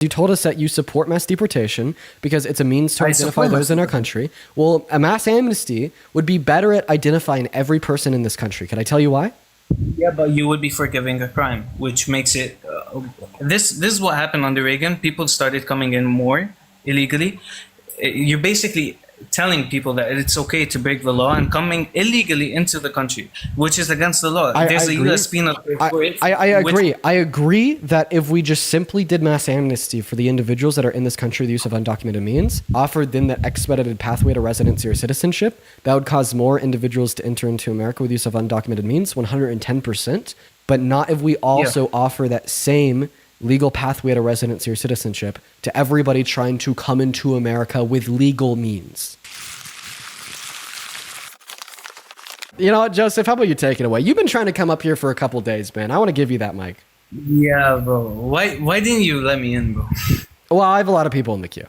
You told us that you support mass deportation because it's a means to identify those in our country. Well, a mass amnesty would be better at identifying every person in this country. Can I tell you why? Yeah, but you would be forgiving a crime, which makes it. This is what happened under Reagan. People started coming in more illegally. You're basically telling people that it's okay to break the law and coming illegally into the country, which is against the law. There's a U.S. penal code for it. I agree. I agree that if we just simply did mass amnesty for the individuals that are in this country, the use of undocumented means, offered them that expedited pathway to residency or citizenship, that would cause more individuals to enter into America with use of undocumented means, 110%. But not if we also offer that same legal pathway to residency or citizenship to everybody trying to come into America with legal means. You know what, Joseph, how about you take it away? You've been trying to come up here for a couple days, man. I want to give you that mic. Yeah, bro. Why didn't you let me in, bro? Well, I have a lot of people in the queue.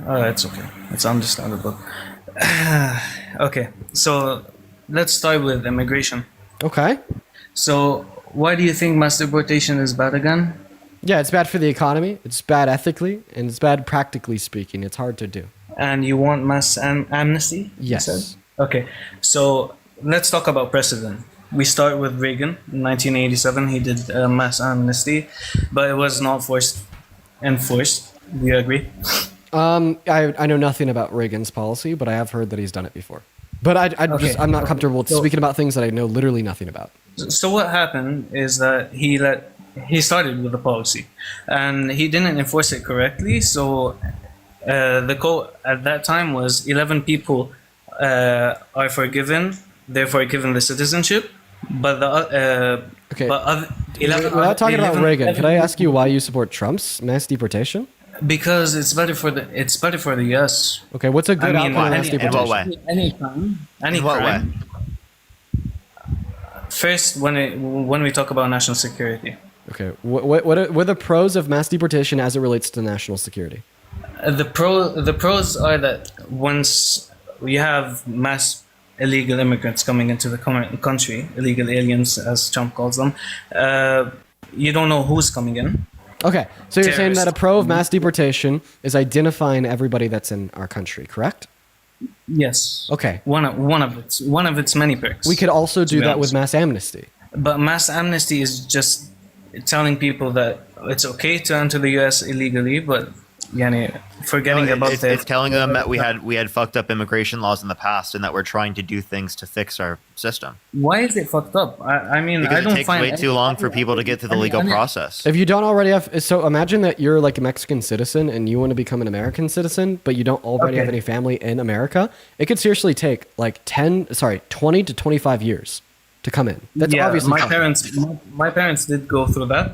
Oh, that's okay. It's understandable. Okay, so let's start with immigration. Okay. So why do you think mass deportation is bad again? Yeah, it's bad for the economy, it's bad ethically, and it's bad practically speaking. It's hard to do. And you want mass amnesty? Yes. Okay, so let's talk about precedent. We start with Reagan. In 1987, he did mass amnesty, but it was not enforced. Do you agree? I know nothing about Reagan's policy, but I have heard that he's done it before. But I'm not comfortable speaking about things that I know literally nothing about. So what happened is that he started with a policy, and he didn't enforce it correctly. So the code at that time was 11 people are forgiven. Therefore, given the citizenship, but the okay. But other 11. Without talking about Reagan, can I ask you why you support Trump's mass deportation? Because it's better for the U.S. Okay, what's a good outcome of mass deportation? In what way? Any In what crime. way? First, when we talk about national security. Okay, what are the pros of mass deportation as it relates to national security? The pros are that once you have mass illegal immigrants coming into the country, illegal aliens as Trump calls them, you don't know who's coming in. Okay, so you're saying that a pro of mass deportation is identifying everybody that's in our country, correct? Yes. Okay. One of its many perks. We could also do that with mass amnesty. But mass amnesty is just telling people that it's okay to enter the U.S. illegally, but forgetting about that. It's telling them that we had fucked up immigration laws in the past, and that we're trying to do things to fix our system. Why is it fucked up? I mean, because I don't it takes find way too long for people to get through the legal process. If you don't already have, so imagine that you're like a Mexican citizen and you want to become an American citizen, but you don't already have any family in America. It could seriously take like 20 to 25 years to come in. That's obviously my parents did go through that.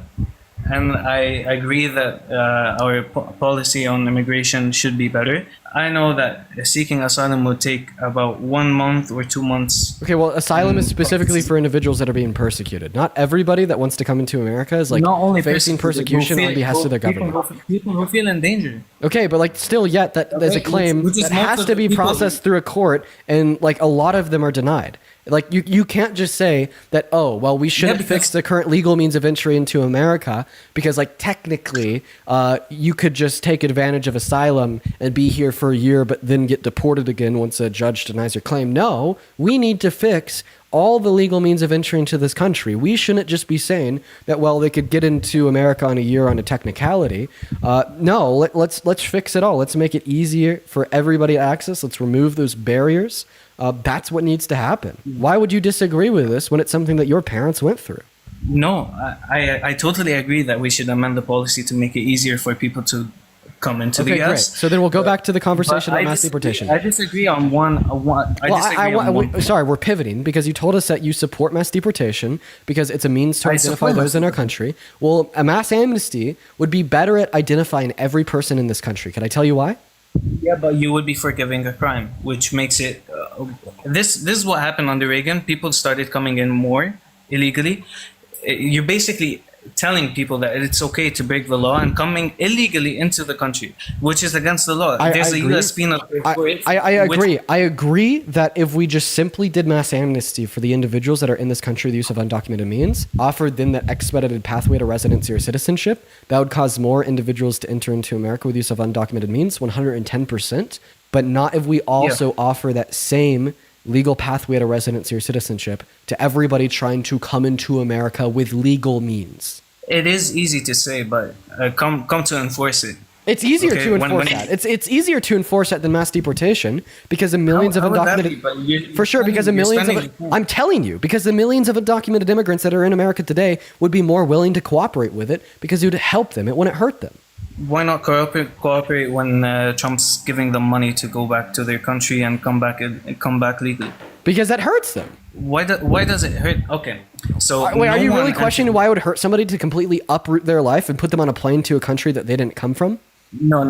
And I agree that our policy on immigration should be better. I know that seeking asylum would take about 1 month or 2 months. Okay, well, asylum is specifically for individuals that are being persecuted. Not everybody that wants to come into America is like not only facing persecution on behest of their government. People who feel in danger. Okay, but like still yet there's a claim that has to be processed through a court, and like a lot of them are denied. Like you can't just say that, oh, well, we shouldn't fix the current legal means of entry into America because like technically you could just take advantage of asylum and be here for a year but then get deported again once a judge denies your claim. No, we need to fix all the legal means of entry into this country. We shouldn't just be saying that, well, they could get into America in a year on a technicality. No, let's fix it all. Let's make it easier for everybody to access. Let's remove those barriers. That's what needs to happen. Why would you disagree with this when it's something that your parents went through? No, I totally agree that we should amend the policy to make it easier for people to come into the US. Great. So then we'll go back to the conversation about mass deportation. I disagree on one. Sorry, we're pivoting because you told us that you support mass deportation because it's a means to identify those in our country. Well, a mass amnesty would be better at identifying every person in this country. Can I tell you why? Yeah, but you would be forgiving a crime, which makes it. This is what happened under Reagan. People started coming in more illegally. You're basically telling people that it's okay to break the law and coming illegally into the country, which is against the law. There's a U.S. penal code for it. I agree. I agree that if we just simply did mass amnesty for the individuals that are in this country, the use of undocumented means, offered them that expedited pathway to residency or citizenship, that would cause more individuals to enter into America with use of undocumented means, 110%, but not if we also offer that same legal pathway to residency or citizenship to everybody trying to come into America with legal means. It is easy to say, but come to enforce it. It's easier to enforce that. It's easier to enforce that than mass deportation because the millions of undocumented for sure because the millions of I'm telling you because the millions of undocumented immigrants that are in America today would be more willing to cooperate with it because it would help them. It wouldn't hurt them. Why not cooperate when Trump's giving them money to go back to their country and come back legally? Because that hurts them. Why does it hurt? Okay, so wait, are you really questioning why it would hurt somebody to completely uproot their life and put them on a plane to a country that they didn't come from? No.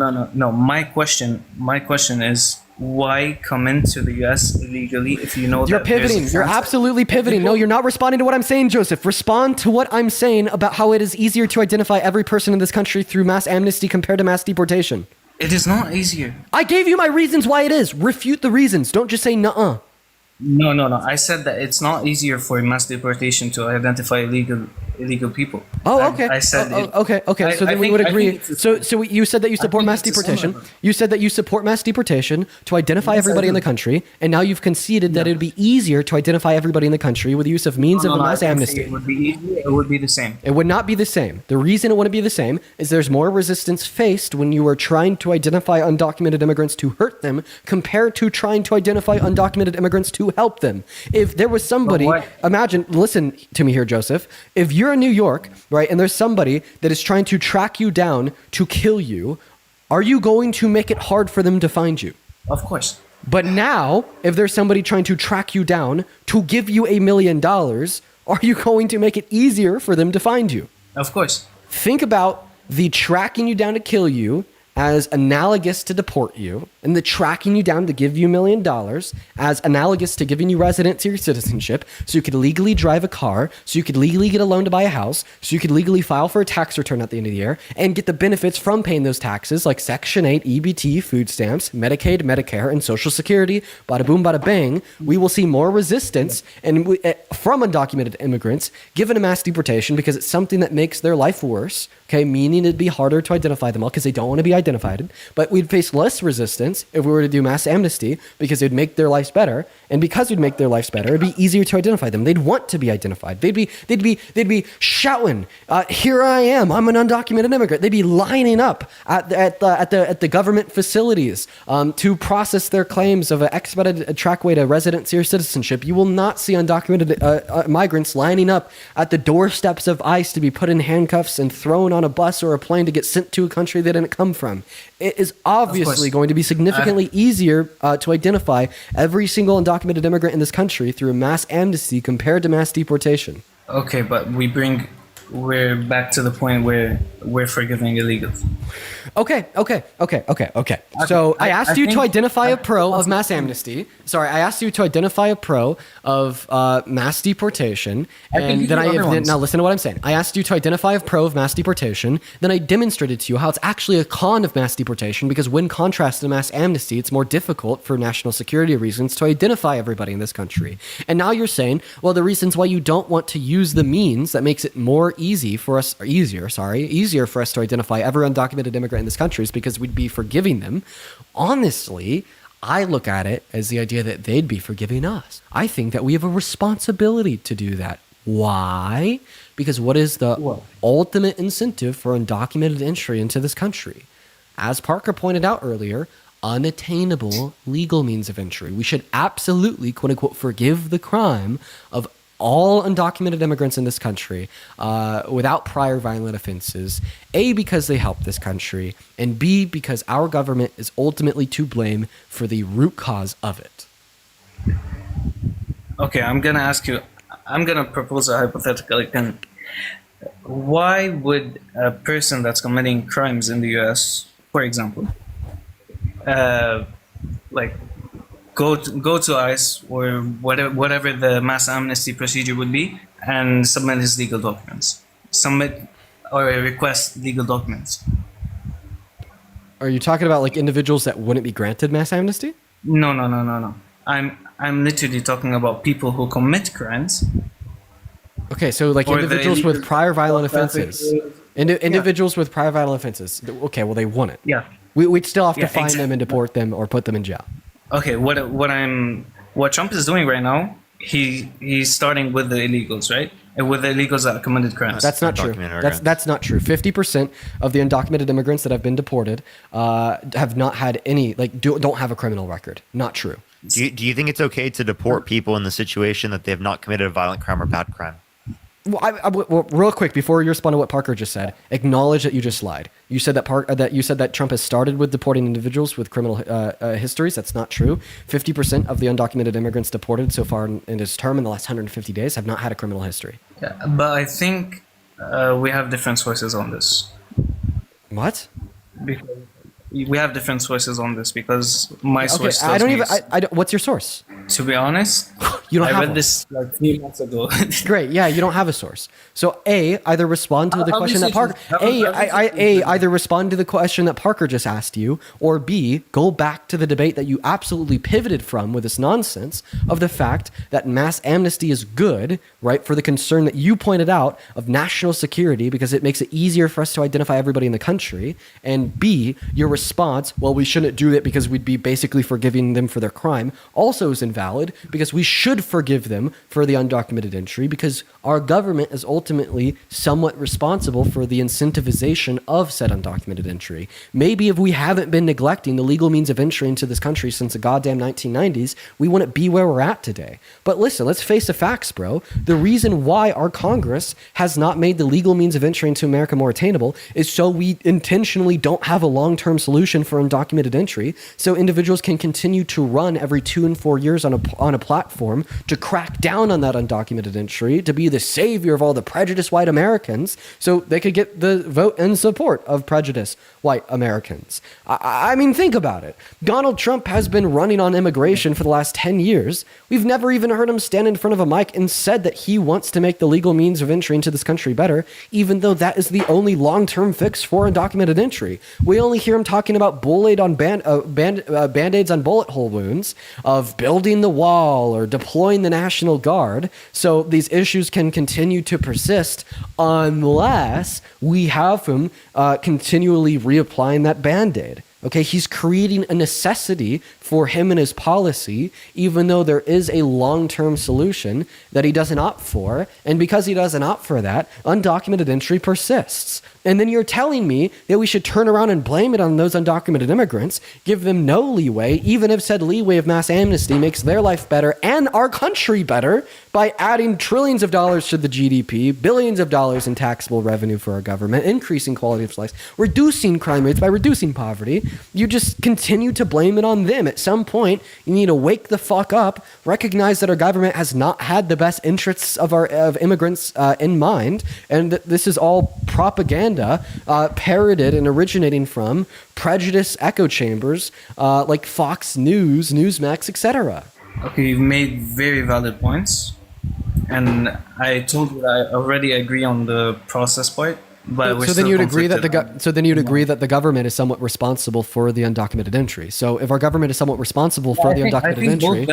My question is why come into the U.S. illegally if you know you're pivoting? You're absolutely pivoting. No, you're not responding to what I'm saying, Joseph. Respond to what I'm saying about how it is easier to identify every person in this country through mass amnesty compared to mass deportation. It is not easier. I gave you my reasons why it is. Refute the reasons. Don't just say nuh-uh. No. I said that it's not easier for mass deportation to identify illegal people. Oh, okay. I said okay. So then we would agree. So you said that you support mass deportation. You said that you support mass deportation to identify everybody in the country, and now you've conceded that it would be easier to identify everybody in the country with the use of means of mass amnesty. It would be easier. It would be the same. It would not be the same. The reason it wouldn't be the same is there's more resistance faced when you are trying to identify undocumented immigrants to hurt them compared to trying to identify undocumented immigrants to help them. If there was somebody, listen to me here, Joseph. If you're in New York, right, and there's somebody that is trying to track you down to kill you, are you going to make it hard for them to find you? Of course. But now, if there's somebody trying to track you down to give you $1 million, are you going to make it easier for them to find you? Of course. Think about the tracking you down to kill you as analogous to deport you, and the tracking you down to give you $1 million as analogous to giving you residency or citizenship so you could legally drive a car, so you could legally get a loan to buy a house, so you could legally file for a tax return at the end of the year and get the benefits from paying those taxes like Section 8, EBT, food stamps, Medicaid, Medicare, and Social Security. Bada boom, bada bang. We will see more resistance from undocumented immigrants given a mass deportation because it's something that makes their life worse, okay, meaning it'd be harder to identify them all because they don't want to be identified. But we'd face less resistance if we were to do mass amnesty because it'd make their lives better. And because it'd make their lives better, it'd be easier to identify them. They'd want to be identified. They'd be shouting, "Here I am! I'm an undocumented immigrant." They'd be lining up at the government facilities to process their claims of an expedited trackway to residency or citizenship. You will not see undocumented migrants lining up at the doorsteps of ICE to be put in handcuffs and thrown on a bus or a plane to get sent to a country they didn't come from. It is obviously going to be significantly easier to identify every single undocumented immigrant in this country through a mass amnesty compared to mass deportation. Okay, but we're back to the point where we're forgiving illegals. Okay. So I asked you to identify a pro of mass amnesty. Sorry, I asked you to identify a pro of mass deportation, and then now listen to what I'm saying. I asked you to identify a pro of mass deportation. Then I demonstrated to you how it's actually a con of mass deportation because when contrasted to mass amnesty, it's more difficult for national security reasons to identify everybody in this country. And now you're saying, well, the reasons why you don't want to use the means that makes it easier for us to identify every undocumented immigrant in this country is because we'd be forgiving them. Honestly, I look at it as the idea that they'd be forgiving us. I think that we have a responsibility to do that. Why? Because what is the ultimate incentive for undocumented entry into this country? As Parker pointed out earlier, unattainable legal means of entry. We should absolutely, quote unquote, forgive the crime of all undocumented immigrants in this country without prior violent offenses, A, because they help this country, and B, because our government is ultimately to blame for the root cause of it. Okay, I'm going to propose a hypothetical again. Why would a person that's committing crimes in the US, for example, go to ICE or whatever the mass amnesty procedure would be and submit his legal documents? submit or request legal documents. Are you talking about like individuals that wouldn't be granted mass amnesty? No. I'm literally talking about people who commit crimes. Okay, so like Or the individuals with illegal prior violent drug offenses. traffickers. Individuals with prior violent offenses. Okay, well they wouldn't. Yeah. We'd still have to Yeah, find them and exactly. deport them or put them in jail. Okay, what Trump is doing right now, he's starting with the illegals, right? And with the illegals that committed crimes. That's not true. Undocumented immigrants. That's not true. 50% of the undocumented immigrants that have been deported have not had any don't have a criminal record. Not true. Do you think it's okay to deport people in the situation that they have not committed a violent crime or bad crime? Well, real quick before you respond to what Parker just said, acknowledge that you just lied. You said that Trump has started with deporting individuals with criminal histories. That's not true. 50% of the undocumented immigrants deported so far in his term in the last 150 days have not had a criminal history. Yeah, but I think we have different sources on this. What? Because we have different sources on this because my Okay, source I tells don't me. even. I don't, what's your source? To be honest, You don't I have read one. this like 3 months ago. Great. Yeah, you don't have a source. So either respond to the question that Parker. Obviously, Either respond to the question that Parker just asked you, or B, go back to the debate that you absolutely pivoted from with this nonsense of the fact that mass amnesty is good, right, for the concern that you pointed out of national security because it makes it easier for us to identify everybody in the country, and B, your response, well, we shouldn't do it because we'd be basically forgiving them for their crime, also is invalid because we should forgive them for the undocumented entry because our government is ultimately somewhat responsible for the incentivization of said undocumented entry. Maybe if we haven't been neglecting the legal means of entry into this country since the goddamn 1990s, we wouldn't be where we're at today. But listen, let's face the facts, bro. The reason why our Congress has not made the legal means of entry into America more attainable is so we intentionally don't have a long-term solution for undocumented entry, so individuals can continue to run every 2 and 4 years on a platform to crack down on that undocumented entry, to be the savior of all the prejudiced white Americans, so they could get the vote and support of prejudiced white Americans. I mean, think about it. Donald Trump has been running on immigration for the last 10 years. We've never even heard him stand in front of a mic and said that he wants to make the legal means of entry into this country better, even though that is the only long-term fix for undocumented entry. We only hear him talking about band-aids on bullet hole wounds, of building the wall or deploying the National Guard. So these issues can continue to persist unless we have him continually reapplying that band-aid. Okay, he's creating a necessity for him and his policy, even though there is a long-term solution that he doesn't opt for. And because he doesn't opt for that, undocumented entry persists. And then you're telling me that we should turn around and blame it on those undocumented immigrants, give them no leeway, even if said leeway of mass amnesty makes their life better and our country better by adding trillions of dollars to the GDP, billions of dollars in taxable revenue for our government, increasing quality of life, reducing crime rates by reducing poverty. You just continue to blame it on them. At some point, you need to wake the fuck up, recognize that our government has not had the best interests of immigrants in mind, and that this is all propaganda parroted and originating from prejudice echo chambers like Fox News, Newsmax, etc. Okay, you've made very valid points, and I told you that I already agree on the process part. But so then you'd agree that the government is somewhat responsible for the undocumented entry. So if our government is somewhat responsible for the undocumented entry,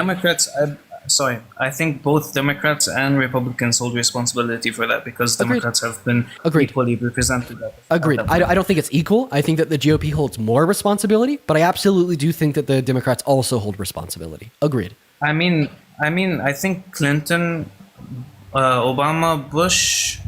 I think both Democrats and Republicans hold responsibility for that because Democrats have been equally represented. Agreed. I don't think it's equal. I think that the GOP holds more responsibility, but I absolutely do think that the Democrats also hold responsibility. Agreed. I mean, I think Clinton, Obama, Bush,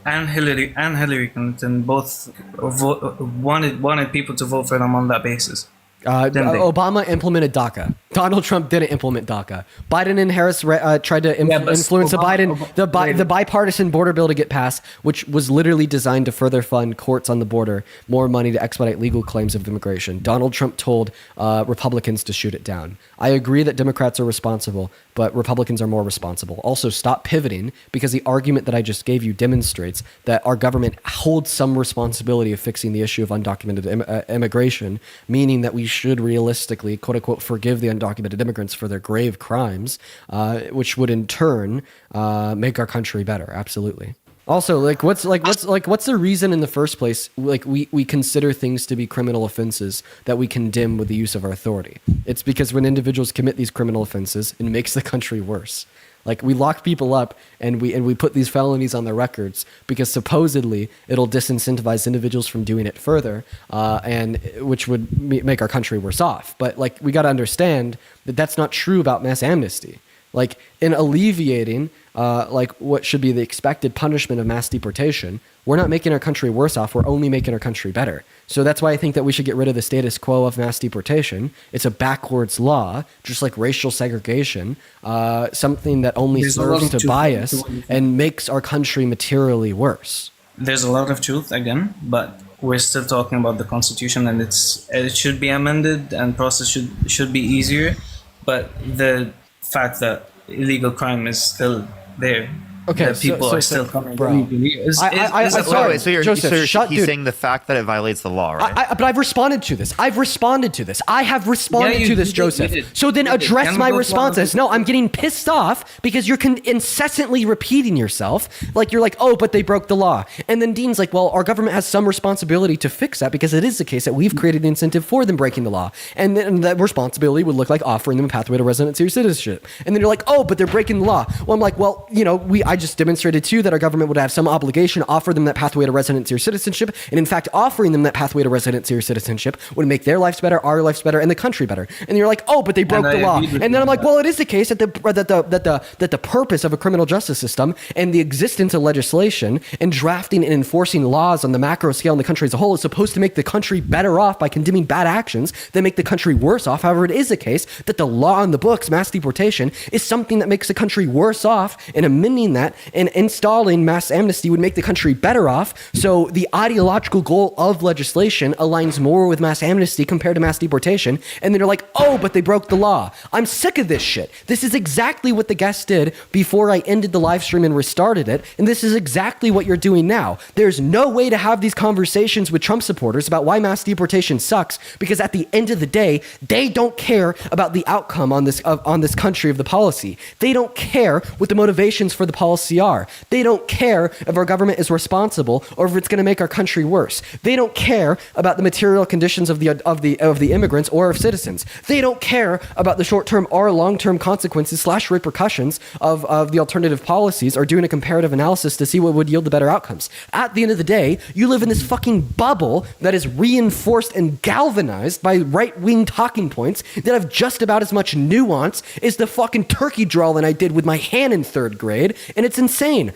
and Hillary Clinton both wanted people to vote for them on that basis. Obama implemented DACA. Donald Trump didn't implement DACA. Biden and Harris tried to influence the bipartisan border bill to get passed, which was literally designed to further fund courts on the border, more money to expedite legal claims of immigration. Donald Trump told Republicans to shoot it down. I agree that Democrats are responsible, but Republicans are more responsible. Also, stop pivoting, because the argument that I just gave you demonstrates that our government holds some responsibility of fixing the issue of undocumented immigration, meaning that we should realistically, quote unquote, forgive the undocumented immigrants for their grave crimes, which would in turn make our country better. Absolutely. Also, what's the reason in the first place? Like, we consider things to be criminal offenses that we condemn with the use of our authority. It's because when individuals commit these criminal offenses, it makes the country worse. Like, we lock people up and we put these felonies on their records because supposedly it'll disincentivize individuals from doing it further, and which would make our country worse off. But like, we got to understand that that's not true about mass amnesty. Like, in alleviating like what should be the expected punishment of mass deportation, we're not making our country worse off. We're only making our country better. So that's why I think that we should get rid of the status quo of mass deportation. It's a backwards law, just like racial segregation, something that only serves to bias and makes our country materially worse. There's a lot of truth again, but we're still talking about the Constitution, and it should be amended, and process should be easier. But the fact that illegal crime is still there. Okay, that people are still coming. Bro. Sorry, so Joseph, he's saying the fact that it violates the law, right? But I've responded to this. I have responded to this, Joseph. So then address my responses. No, I'm getting pissed off because you're incessantly repeating yourself. Like, you're like, oh, but they broke the law. And then Dean's like, well, our government has some responsibility to fix that because it is the case that we've created an incentive for them breaking the law. And then that responsibility would look like offering them a pathway to residency or citizenship. And then you're like, oh, but they're breaking the law. Well, I'm like, well, I just demonstrated to you that our government would have some obligation to offer them that pathway to residency or citizenship. And in fact, offering them that pathway to residency or citizenship would make their lives better, our lives better, and the country better. And you're like, oh, but they broke the law. And then I'm like, well, it is the case that the purpose of a criminal justice system and the existence of legislation and drafting and enforcing laws on the macro scale in the country as a whole is supposed to make the country better off by condemning bad actions that make the country worse off. However, it is the case that the law on the books, mass deportation, is something that makes the country worse off, and amending that and installing mass amnesty would make the country better off. So the ideological goal of legislation aligns more with mass amnesty compared to mass deportation. And then you're like, oh, but they broke the law. I'm sick of this shit. This is exactly what the guest did before I ended the live stream and restarted it. And this is exactly what you're doing now. There's no way to have these conversations with Trump supporters about why mass deportation sucks, because at the end of the day, they don't care about the outcome on this country of the policy. They don't care what the motivations for the policy are. They don't care if our government is responsible or if it's going to make our country worse. They don't care about the material conditions of the immigrants or of citizens. They don't care about the short-term or long-term consequences / repercussions of the alternative policies, or doing a comparative analysis to see what would yield the better outcomes. At the end of the day, you live in this fucking bubble that is reinforced and galvanized by right-wing talking points that have just about as much nuance as the fucking turkey drawing I did with my hand in third grade, and it's insane.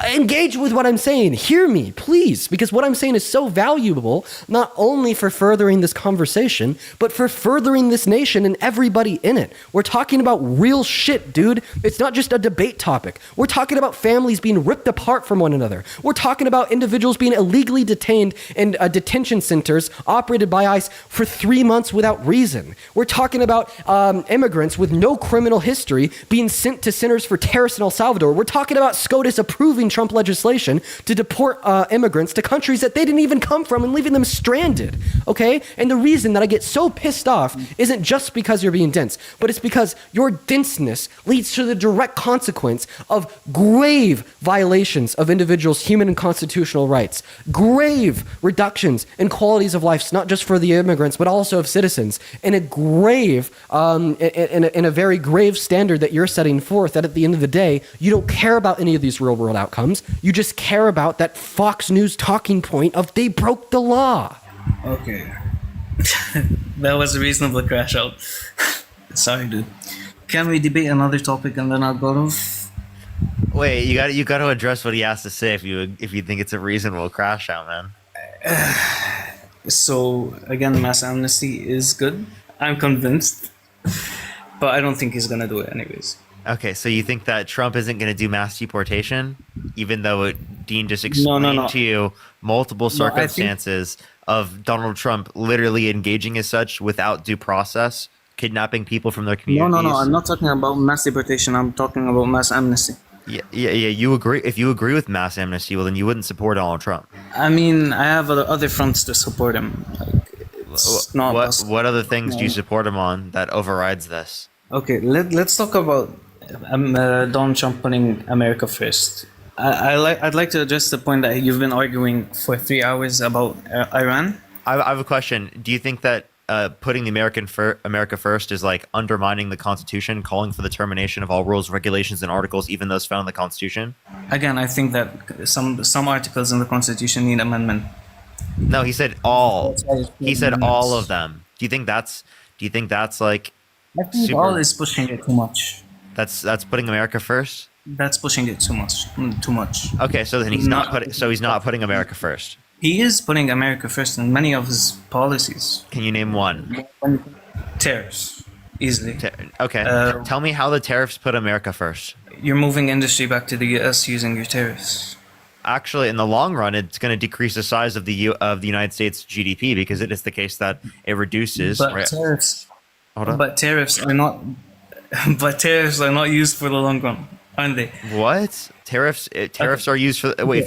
Engage with what I'm saying. Hear me, please, because what I'm saying is so valuable, not only for furthering this conversation, but for furthering this nation and everybody in it. We're talking about real shit, dude. It's not just a debate topic. We're talking about families being ripped apart from one another. We're talking about individuals being illegally detained in detention centers operated by ICE for 3 months without reason. We're talking about immigrants with no criminal history being sent to centers for terrorists in El Salvador. We're talking about SCOTUS approving Trump legislation to deport immigrants to countries that they didn't even come from and leaving them stranded, okay? And the reason that I get so pissed off isn't just because you're being dense, but it's because your denseness leads to the direct consequence of grave violations of individuals' human and constitutional rights, grave reductions in qualities of life, not just for the immigrants, but also of citizens, and a grave, in a very grave standard that you're setting forth, that at the end of the day, you don't care about any of these real world outcomes. You just care about that Fox News talking point of they broke the law. Okay. That was a reasonable crash out. Sorry, dude. Can we debate another topic and then I'll go to... Wait, you got to address what he has to say if you think it's a reasonable crash out, man. So, again, mass amnesty is good. I'm convinced. But I don't think he's going to do it anyways. Okay, so you think that Trump isn't going to do mass deportation, even though Dean just explained to you multiple circumstances of Donald Trump literally engaging as such without due process, kidnapping people from their communities? No, I'm not talking about mass deportation. I'm talking about mass amnesty. Yeah. You agree? If you agree with mass amnesty, well, then you wouldn't support Donald Trump. I mean, I have other fronts to support him. What other things do you support him on that overrides this? Okay, let's talk about Donald Trump putting America first. I'd like to address the point that you've been arguing for 3 hours about Iran. I have a question. Do you think that putting the America first is like undermining the Constitution, calling for the termination of all rules, regulations, and articles, even those found in the Constitution? Again, I think that some articles in the Constitution need amendment. No, he said all. He said all of them. Do you think that's like? I think all is pushing it too much. That's putting America first. That's pushing it too much. Too much. Okay, so then he's not putting America first. He is putting America first in many of his policies. Can you name one? Tariffs, easily. Okay, tell me how the tariffs put America first. You're moving industry back to the U.S. using your tariffs. Actually, in the long run, it's going to decrease the size of the United States GDP because it is the case that it reduces. But tariffs. But tariffs are not. But tariffs are not used for the long run, aren't they? What? Tariffs are used for. Wait,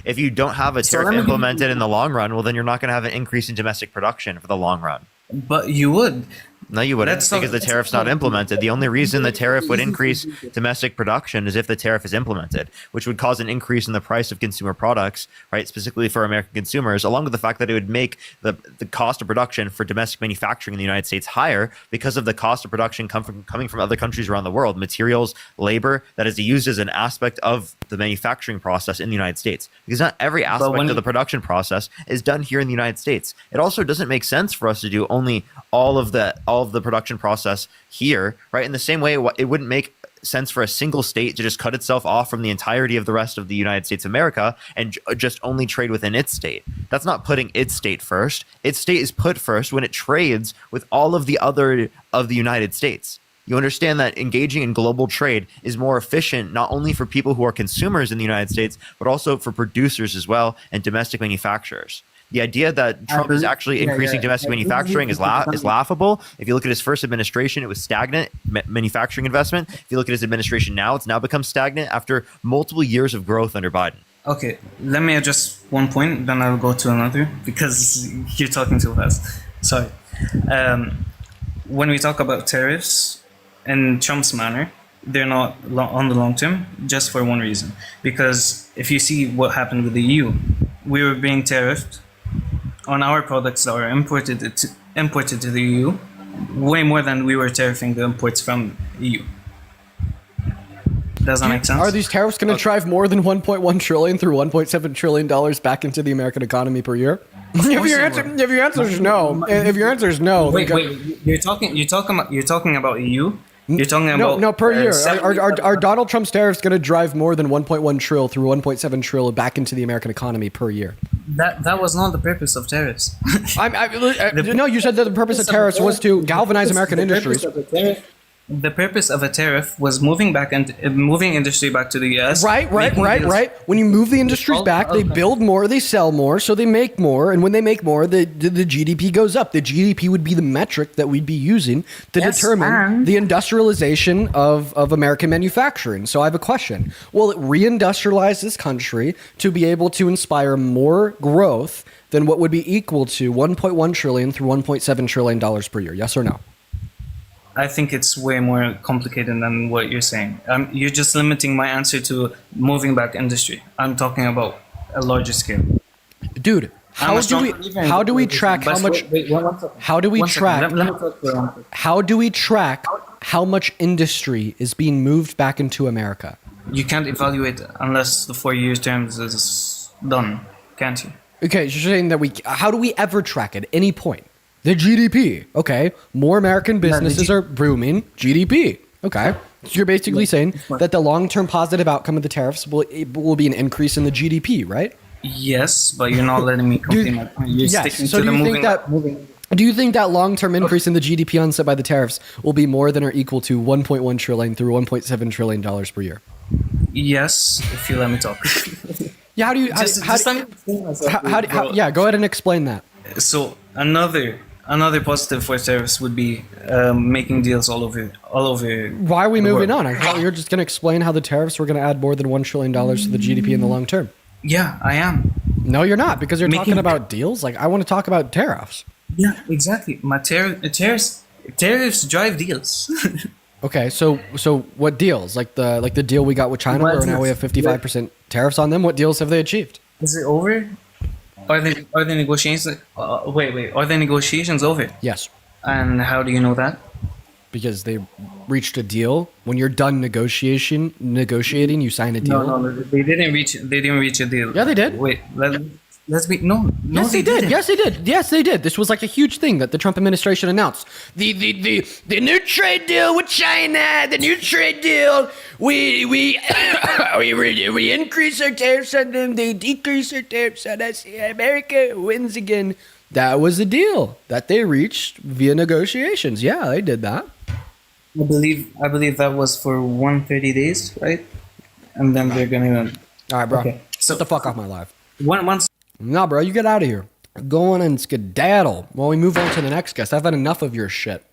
if you don't have a tariff implemented in the long run, well, then you're not going to have an increase in domestic production for the long run. But you would. No, you wouldn't, because the tariff's not implemented. The only reason the tariff would increase domestic production is if the tariff is implemented, which would cause an increase in the price of consumer products, right, specifically for American consumers, along with the fact that it would make the cost of production for domestic manufacturing in the United States higher because of the cost of production coming from other countries around the world, materials, labor, that is used as an aspect of the manufacturing process in the United States. Because not every aspect of the production process is done here in the United States. It also doesn't make sense for us to do only all of the production process here, right? In the same way, it wouldn't make sense for a single state to just cut itself off from the entirety of the rest of the United States of America and just only trade within its state. That's not putting its state first. Its state is put first when it trades with all of the other of the United States. You understand that engaging in global trade is more efficient, not only for people who are consumers in the United States, but also for producers as well and domestic manufacturers. The idea that Trump is actually increasing domestic manufacturing is laughable. If you look at his first administration, it was stagnant manufacturing investment. If you look at his administration now, it's now become stagnant after multiple years of growth under Biden. Okay, let me address one point, then I'll go to another because you're talking too fast. Sorry. When we talk about tariffs in Trump's manner, they're not on the long term, just for one reason. Because if you see what happened with the EU, we were being tariffed on our products that were imported to the EU, way more than we were tariffing the imports from EU. Does that make sense? Are these tariffs going to drive more than 1.1 trillion through 1.7 trillion dollars back into the American economy per year? If your answer is no, wait, you're talking about EU. You're talking about no per year. Are Donald Trump's tariffs going to drive more than 1.1 trill through 1.7 trill back into the American economy per year? That was not the purpose of tariffs. No, you said that the purpose of tariffs was to galvanize American industries. The purpose of a tariff was moving industry back to the US. Right. When you move the industries back, they build more, they sell more, so they make more, and when they make more, the GDP goes up. The GDP would be the metric that we'd be using to determine the industrialization of American manufacturing. So I have a question. Will it reindustrialize this country to be able to inspire more growth than what would be equal to 1.1 trillion through 1.7 trillion dollars per year? Yes or no? I think it's way more complicated than what you're saying. You're just limiting my answer to moving back industry. I'm talking about a larger scale. Dude, how do we track how much industry is being moved back into America? You can't evaluate unless the 4-year term is done, can't you? Okay, you're saying that how do we ever track at any point? The GDP, okay. More American businesses are booming. GDP, okay. So you're basically saying that the long-term positive outcome of the tariffs will be an increase in the GDP, right? Yes, but you're not letting me complete my point. You're sticking to the moving. Do you think that long-term increase in the GDP onset by the tariffs will be more than or equal to 1.1 trillion through 1.7 trillion dollars per year? Yes, if you let me talk. Yeah, how do you? Go ahead and explain that. So another positive for tariffs would be making deals all over. Why are we moving on? I thought you were just going to explain how the tariffs were going to add more than $1 trillion to the GDP in the long term. Yeah, I am. No, you're not, because you're talking about deals. Like, I want to talk about tariffs. Yeah, exactly. Tariffs drive deals. Okay, so what deals? Like the deal we got with China, where now we have 55% Tariffs on them. What deals have they achieved? Is it over? Are the negotiations? Wait. Are the negotiations over? Yes. And how do you know that? Because they reached a deal. When you're done negotiating, you sign a deal. No, they didn't reach. They didn't reach a deal. Yeah, they did. Wait, let's be no. Yes, they did. Yes, they did. Yes, they did. This was like a huge thing that the Trump administration announced. The new trade deal with China. The new trade deal. We increase our tariffs on them. They decrease our tariffs on us. America wins again. That was the deal that they reached via negotiations. Yeah, they did that. I believe that was for 130 days, right? And then they're gonna. All right, bro. Okay. So get the fuck off my live. Once. Nah, bro, you get out of here. Go on and skedaddle while we move on to the next guest. I've had enough of your shit.